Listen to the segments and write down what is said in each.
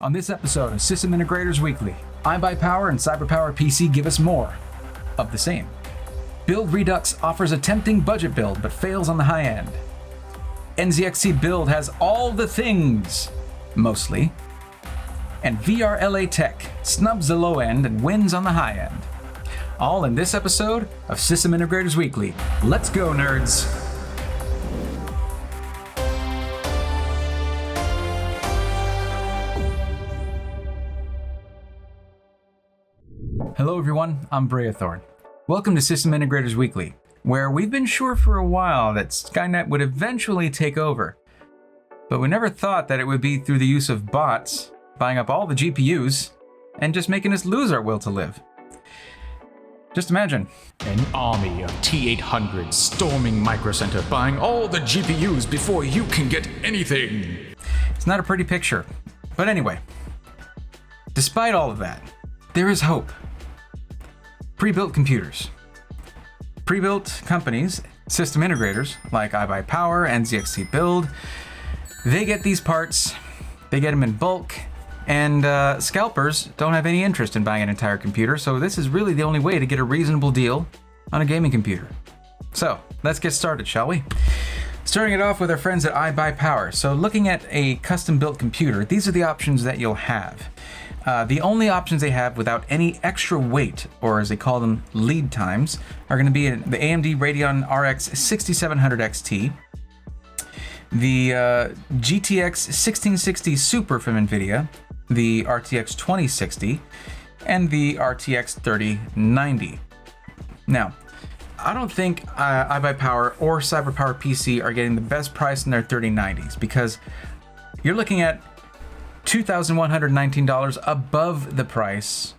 On this episode of System Integrators Weekly, iBUYPOWER and CyberPowerPC give us more of the same. Build Redux offers a tempting budget build but fails on the high end. NZXT build has all the things, mostly. And VRLA Tech snubs the low end and wins on the high end. All in this episode of System Integrators Weekly. Let's go, nerds! Hello everyone, I'm Breathorn. Welcome to System Integrators Weekly, where we've been sure for a while that Skynet would eventually take over. But we never thought that it would be through the use of bots, buying up all the GPUs, and just making us lose our will to live. Just imagine. An army of T-800s storming Micro Center, buying all the GPUs before you can get anything. It's not a pretty picture. But anyway, despite all of that, there is hope. Prebuilt computers. Prebuilt companies, system integrators like iBUYPOWER, NZXT build, they get these parts, they get them in bulk, and scalpers don't have any interest in buying an entire computer, so this is really the only way to get a reasonable deal on a gaming computer. So, let's get started, shall we? Starting it off with our friends at iBUYPOWER. So looking at a custom-built computer, these are the options that you'll have. The only options they have without any extra weight, or as they call them, lead times, are going to be the AMD Radeon RX 6700 XT, the GTX 1660 Super from NVIDIA, the RTX 2060, and the RTX 3090. Now, I don't think iBUYPOWER or CyberPowerPC are getting the best price in their 3090s, because you're looking at $2,119 above the price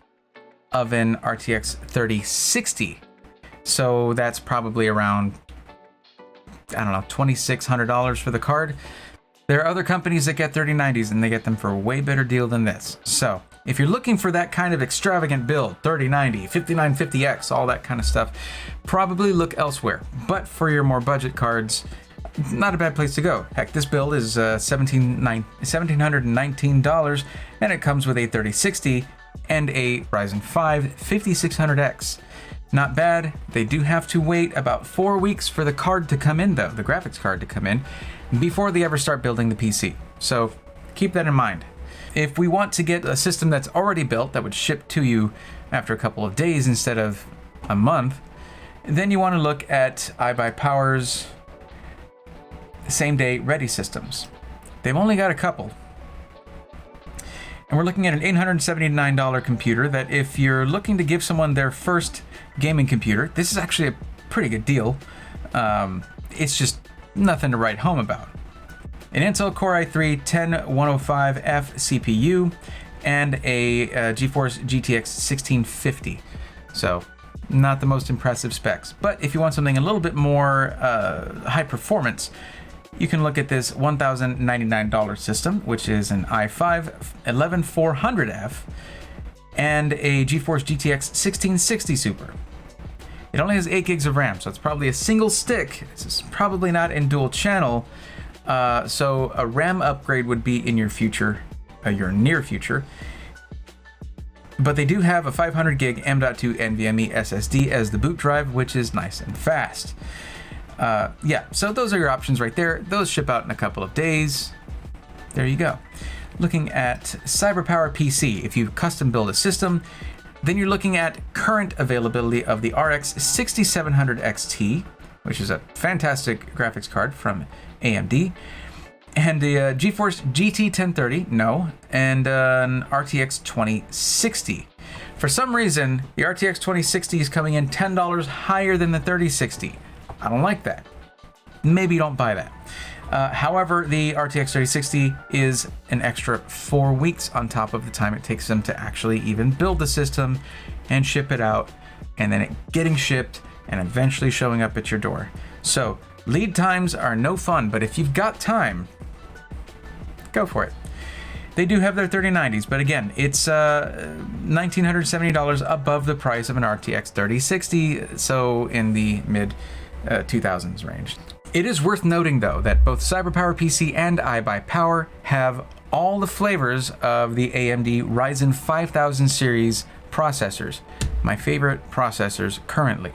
of an RTX 3060. So that's probably around, I don't know, $2,600 for the card. There are other companies that get 3090s and they get them for a way better deal than this. So if you're looking for that kind of extravagant build, 3090, 5950X, all that kind of stuff, probably look elsewhere. But for your more budget cards, not a bad place to go. Heck, this build is $1,719, and it comes with a 3060 and a Ryzen 5 5600X. Not bad. They do have to wait about 4 weeks for the card to come in, though, the graphics card to come in, before they ever start building the PC. So keep that in mind. If we want to get a system that's already built that would ship to you after a couple of days instead of a month, then you want to look at iBUYPOWER's same-day ready systems. They've only got a couple. And we're looking at an $879 computer that if you're looking to give someone their first gaming computer, this is actually a pretty good deal. It's just nothing to write home about. An Intel Core i3-10105F CPU and a GeForce GTX 1650. So not the most impressive specs. But if you want something a little bit more high performance, you can look at this $1,099 system, which is an i5-11400F and a GeForce GTX 1660 Super. It only has 8 gigs of RAM, so it's probably a single stick. It's probably not in dual channel, so a RAM upgrade would be in your future, your near future. But they do have a 500 gig M.2 NVMe SSD as the boot drive, which is nice and fast. Yeah, so those are your options right there. Those ship out in a couple of days. There you go. Looking at CyberPowerPC, if you custom build a system, then you're looking at current availability of the RX 6700 XT, which is a fantastic graphics card from AMD, and the GeForce GT 1030, and an RTX 2060. For some reason, the RTX 2060 is coming in $10 higher than the 3060. I don't like that. Maybe don't buy that. However, the RTX 3060 is an extra 4 weeks on top of the time it takes them to actually even build the system and ship it out, and then it getting shipped and eventually showing up at your door. So lead times are no fun, but if you've got time, go for it. They do have their 3090s, but again, it's $1,970 above the price of an RTX 3060, so in the mid 2000s range. It is worth noting, though, that both CyberPowerPC and iBUYPOWER have all the flavors of the AMD Ryzen 5000 series processors, my favorite processors currently.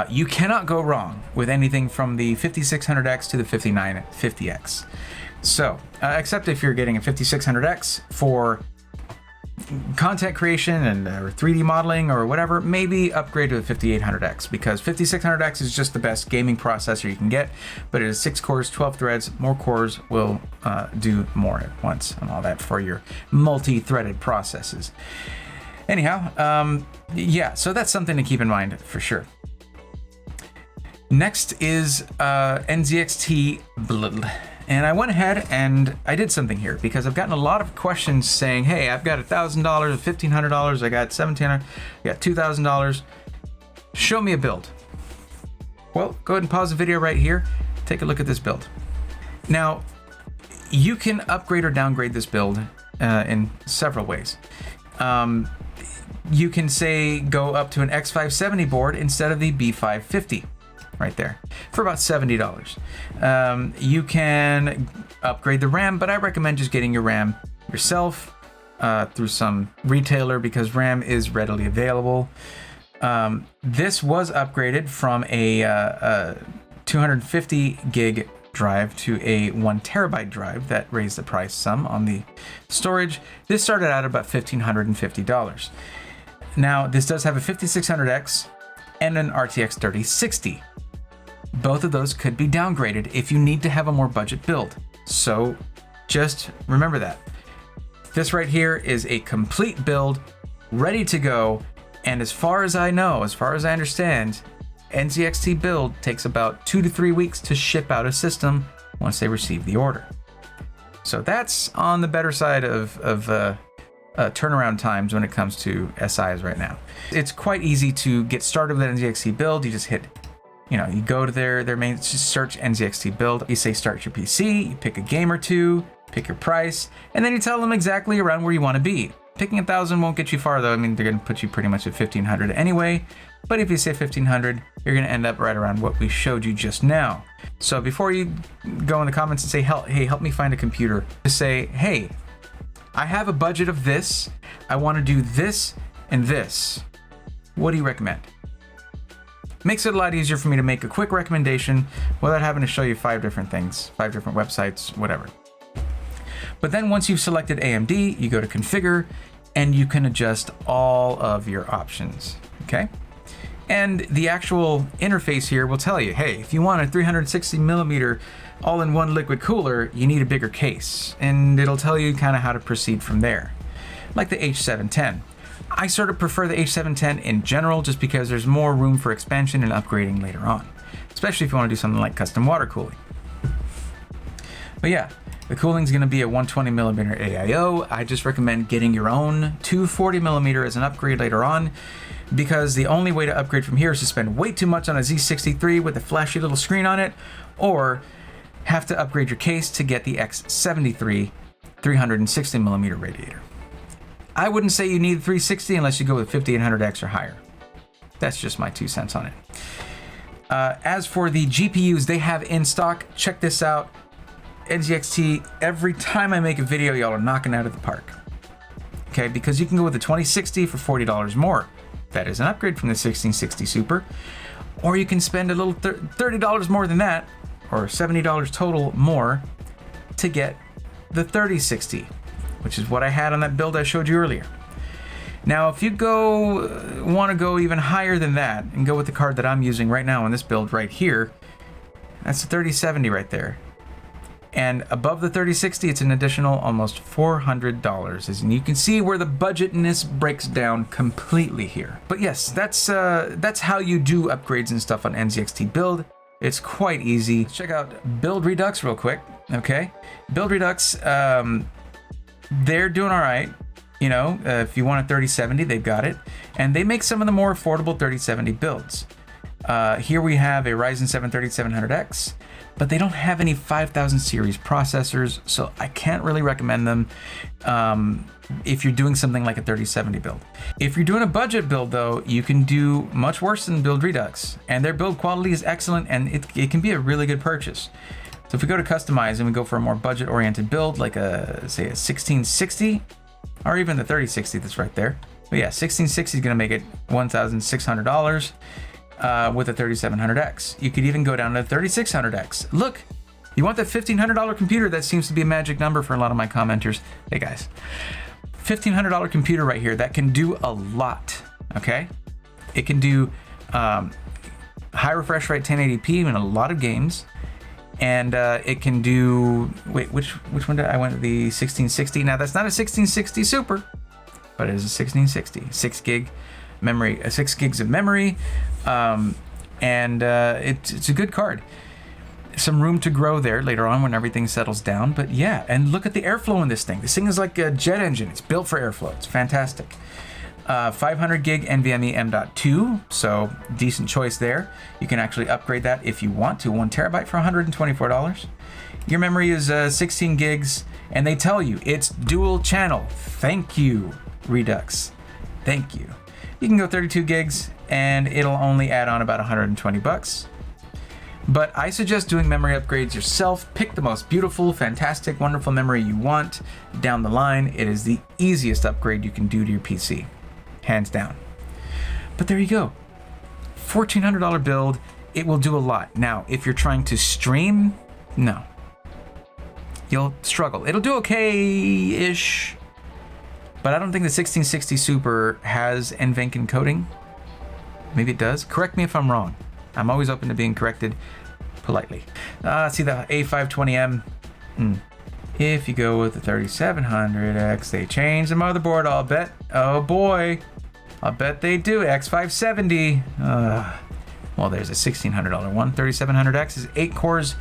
You cannot go wrong with anything from the 5600X to the 5950X. So, except if you're getting a 5600X for content creation and or 3D modeling or whatever, maybe upgrade to a 5800X, because 5600X is just the best gaming processor you can get, but it is 6 cores, 12 threads. More cores will do more at once and all that for your multi-threaded processes. Anyhow, yeah, so that's something to keep in mind for sure. Next is NZXT Blood. And I went ahead and I did something here because I've gotten a lot of questions saying, hey, I've got $1,000, $1,500, I got $1,700, I got $2,000. Show me a build. Well, go ahead and pause the video right here. Take a look at this build. Now, you can upgrade or downgrade this build in several ways. You can say go up to an X570 board instead of the B550. Right there for about $70. You can upgrade the RAM, but I recommend just getting your RAM yourself through some retailer because RAM is readily available. This was upgraded from a 250 gig drive to a 1 terabyte drive. That raised the price some on the storage. This started out at about $1,550. Now, this does have a 5600X and an RTX 3060. Both of those could be downgraded if you need to have a more budget build. So just remember that. This right here is a complete build, ready to go. And as far as I know, as far as I understand, NZXT build takes about 2 to 3 weeks to ship out a system once they receive the order. So that's on the better side of turnaround times when it comes to SIs right now. It's quite easy to get started with an NZXT build. You just hit, you go to their main, just search NZXT build. You say start your PC, you pick a game or two, pick your price, and then you tell them exactly around where you want to be. Picking 1,000 won't get you far though. I mean, they're going to put you pretty much at 1,500 anyway. But if you say 1,500, you're going to end up right around what we showed you just now. So before you go in the comments and say, hey, help me find a computer, just say, hey, I have a budget of this. I want to do this and this. What do you recommend? Makes it a lot easier for me to make a quick recommendation without having to show you 5 different things, 5 different websites, whatever. But then once you've selected AMD, you go to configure and you can adjust all of your options, okay? And the actual interface here will tell you, hey, if you want a 360 millimeter all-in-one liquid cooler, you need a bigger case. And it'll tell you kind of how to proceed from there, like the H710. I sort of prefer the H710 in general just because there's more room for expansion and upgrading later on, especially if you want to do something like custom water cooling. But yeah, the cooling is going to be a 120 millimeter AIO. I just recommend getting your own 240 millimeter as an upgrade later on, because the only way to upgrade from here is to spend way too much on a Z63 with a flashy little screen on it, or have to upgrade your case to get the X73 360 millimeter radiator. I wouldn't say you need 360 unless you go with 5800X or higher. That's just my 2 cents on it. As for the GPUs they have in stock, check this out. NZXT, every time I make a video, y'all are knocking out of the park. Okay, because you can go with the 2060 for $40 more. That is an upgrade from the 1660 Super. Or you can spend a little $30 more than that, or $70 total more, to get the 3060, which is what I had on that build I showed you earlier. Now, if you want to go even higher than that and go with the card that I'm using right now on this build right here, that's the 3070 right there. And above the 3060, it's an additional almost $400. And you can see where the budgetness breaks down completely here. But yes, that's how you do upgrades and stuff on NZXT build. It's quite easy. Let's check out Build Redux real quick. Okay, Build Redux, they're doing all right. If you want a 3070, they've got it. And they make some of the more affordable 3070 builds. Here we have a Ryzen 7 3700X, but they don't have any 5000 series processors, so I can't really recommend them if you're doing something like a 3070 build. If you're doing a budget build though, you can do much worse than Build Redux, and their build quality is excellent, and it can be a really good purchase. So if we go to customize and we go for a more budget-oriented build, like say a 1660, or even the 3060 that's right there. But yeah, 1660 is going to make it $1,600 with a 3700X. You could even go down to 3600X. Look, you want that $1,500 computer? That seems to be a magic number for a lot of my commenters. Hey guys, $1,500 computer right here that can do a lot. Okay, it can do high refresh rate 1080p in a lot of games. And it can do, wait, which one did I went to the 1660? Now that's not a 1660 Super, but it is a 1660, 6 gig memory, 6 gigs of memory, and it's a good card. Some room to grow there later on when everything settles down, but yeah, and look at the airflow in this thing. This thing is like a jet engine. It's built for airflow. It's fantastic. 500 gig NVMe M.2, so decent choice there. You can actually upgrade that if you want to. 1 terabyte for $124. Your memory is 16 gigs, and they tell you it's dual channel. Thank you, Redux. Thank you. You can go 32 gigs, and it'll only add on about 120 bucks. But I suggest doing memory upgrades yourself. Pick the most beautiful, fantastic, wonderful memory you want down the line. It is the easiest upgrade you can do to your PC. Hands down. But there you go. $1,400 build. It will do a lot. Now, if you're trying to stream, no. You'll struggle. It'll do okay-ish. But I don't think the 1660 Super has NVENC encoding. Maybe it does. Correct me if I'm wrong. I'm always open to being corrected politely. See the A520M? If you go with the 3700X, they change the motherboard, I'll bet. Oh boy. I'll bet they do. X570. Well, there's a $1,600 one. 3700X is 8 cores,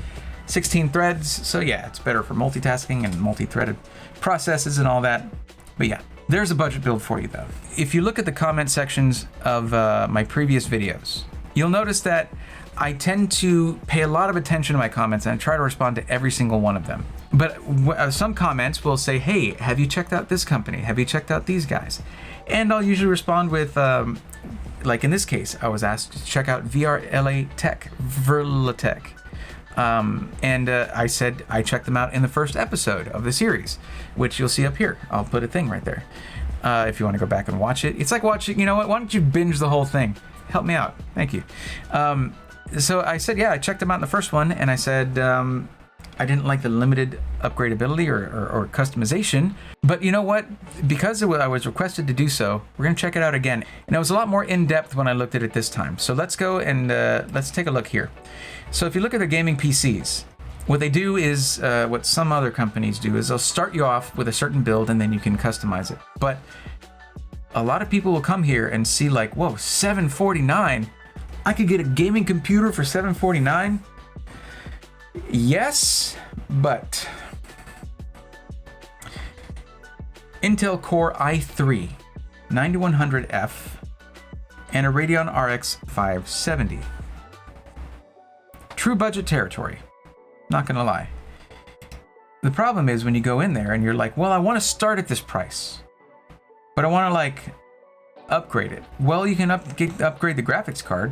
16 threads. So yeah, it's better for multitasking and multi-threaded processes and all that. But yeah, there's a budget build for you though. If you look at the comment sections of my previous videos, you'll notice that I tend to pay a lot of attention to my comments and I try to respond to every single one of them. But some comments will say, hey, have you checked out this company? Have you checked out these guys? And I'll usually respond with, like in this case, I was asked to check out VRLA Tech, VRLA Tech. I said I checked them out in the first episode of the series, which you'll see up here. I'll put a thing right there. If you want to go back and watch it. It's like watching, you know what, why don't you binge the whole thing? Help me out. Thank you. So I said, yeah, I checked them out in the first one, and I said, I didn't like the limited upgradability or customization, but you know what? Because I was requested to do so, we're gonna check it out again. And it was a lot more in-depth when I looked at it this time. So let's go and let's take a look here. So if you look at the gaming PCs, what they do is, what some other companies do is they'll start you off with a certain build and then you can customize it. But a lot of people will come here and see like, whoa, $749? I could get a gaming computer for $749? Yes, but Intel Core i3 9100F and a Radeon RX 570. True budget territory, not gonna lie. The problem is when you go in there and you're like, well, I want to start at this price, but I want to like upgrade it. Well, you can upgrade the graphics card,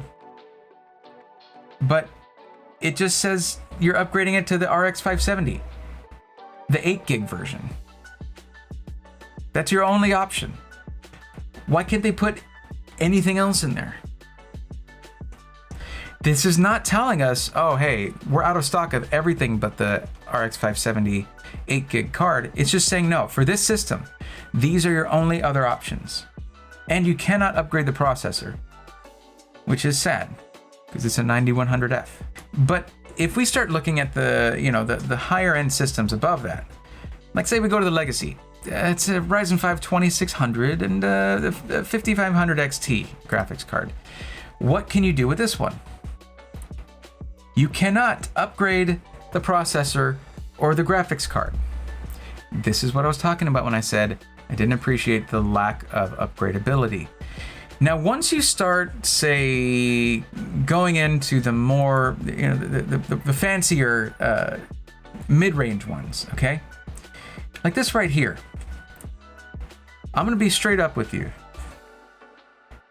but it just says you're upgrading it to the RX 570, the 8 gig version. That's your only option. Why can't they put anything else in there? This is not telling us, oh, hey, we're out of stock of everything but the RX 570 8 gig card. It's just saying, no, for this system, these are your only other options. And you cannot upgrade the processor, which is sad because it's a 9100F. But if we start looking at the, you know, the higher end systems above that, like say we go to the Legacy, it's a Ryzen 5 2600 and the 5500 XT graphics card. What can you do with this one? You cannot upgrade the processor or the graphics card. This is what I was talking about when I said I didn't appreciate the lack of upgradability. Now, once you start, say, going into the more, you know, the fancier mid-range ones, okay? Like this right here. I'm gonna be straight up with you.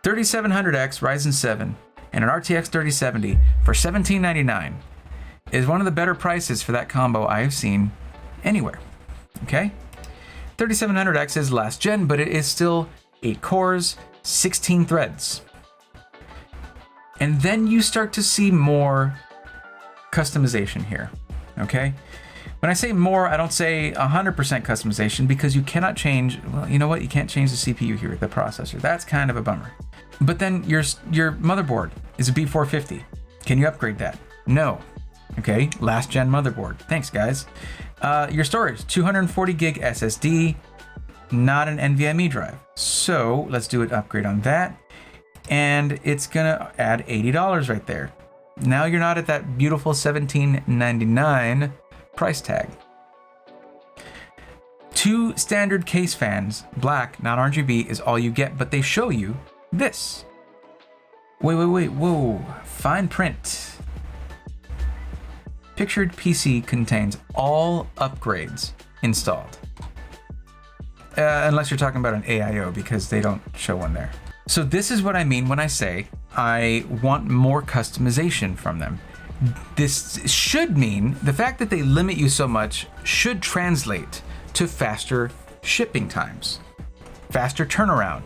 3700X Ryzen 7 and an RTX 3070 for $1799 is one of the better prices for that combo I have seen anywhere. Okay? 3700X is last gen, but it is still 8 cores, 16 threads. And then you start to see more customization here. Okay? When I say more, I don't say 100% customization because you cannot change, well, you know what? You can't change the CPU here, the processor. That's kind of a bummer. But then your motherboard is a B450. Can you upgrade that? No. Okay, last gen motherboard. Thanks, guys. Your storage, 240 gig SSD, not an NVMe drive. So let's do an upgrade on that. And it's gonna add $80 right there. Now you're not at that beautiful $17.99 price tag. 2 standard case fans, black, not RGB, is all you get, but they show you this. Wait, whoa, fine print. Pictured PC contains all upgrades installed. Unless you're talking about an AIO, because they don't show one there. So this is what I mean when I say I want more customization from them. This should mean the fact that they limit you so much should translate to faster shipping times, faster turnaround.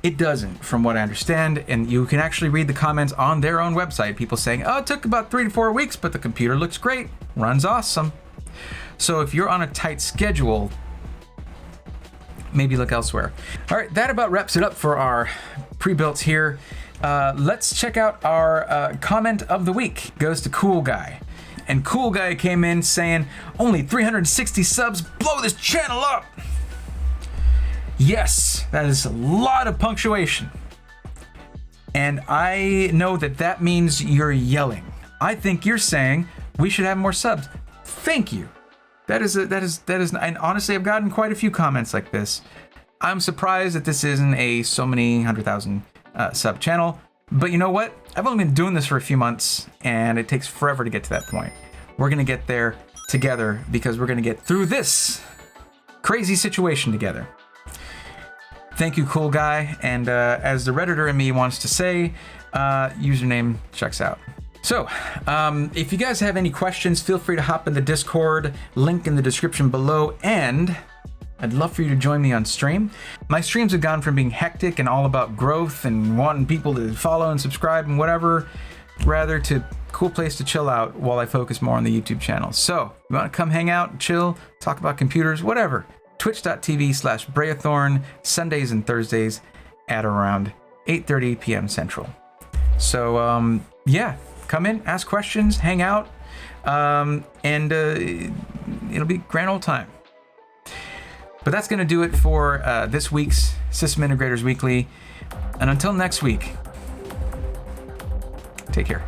It doesn't, from what I understand, and you can actually read the comments on their own website, people saying, oh, it took about 3 to 4 weeks, but the computer looks great, runs awesome. So if you're on a tight schedule, maybe look elsewhere. All right, that about wraps it up for our pre-built here. Let's check out our comment of the week. Goes to Cool Guy. And Cool Guy came in saying, only 360 subs, blow this channel up. Yes, that is a lot of punctuation. And I know that means you're yelling. I think you're saying we should have more subs. Thank you. That is, and honestly, I've gotten quite a few comments like this. I'm surprised that this isn't a so many 100,000 sub channel, but you know what? I've only been doing this for a few months and it takes forever to get to that point. We're gonna get there together because we're gonna get through this crazy situation together. Thank you, Cool Guy. And as the Redditor in me wants to say, username checks out. So, if you guys have any questions, feel free to hop in the Discord, link in the description below, and I'd love for you to join me on stream. My streams have gone from being hectic and all about growth and wanting people to follow and subscribe and whatever, rather to cool place to chill out while I focus more on the YouTube channel. So, you want to come hang out, chill, talk about computers, whatever. Twitch.tv/Breathorn, Sundays and Thursdays at around 8:30 p.m. Central. So, yeah, come in, ask questions, hang out, and it'll be a grand old time. But that's going to do it for this week's System Integrators Weekly. And until next week, take care.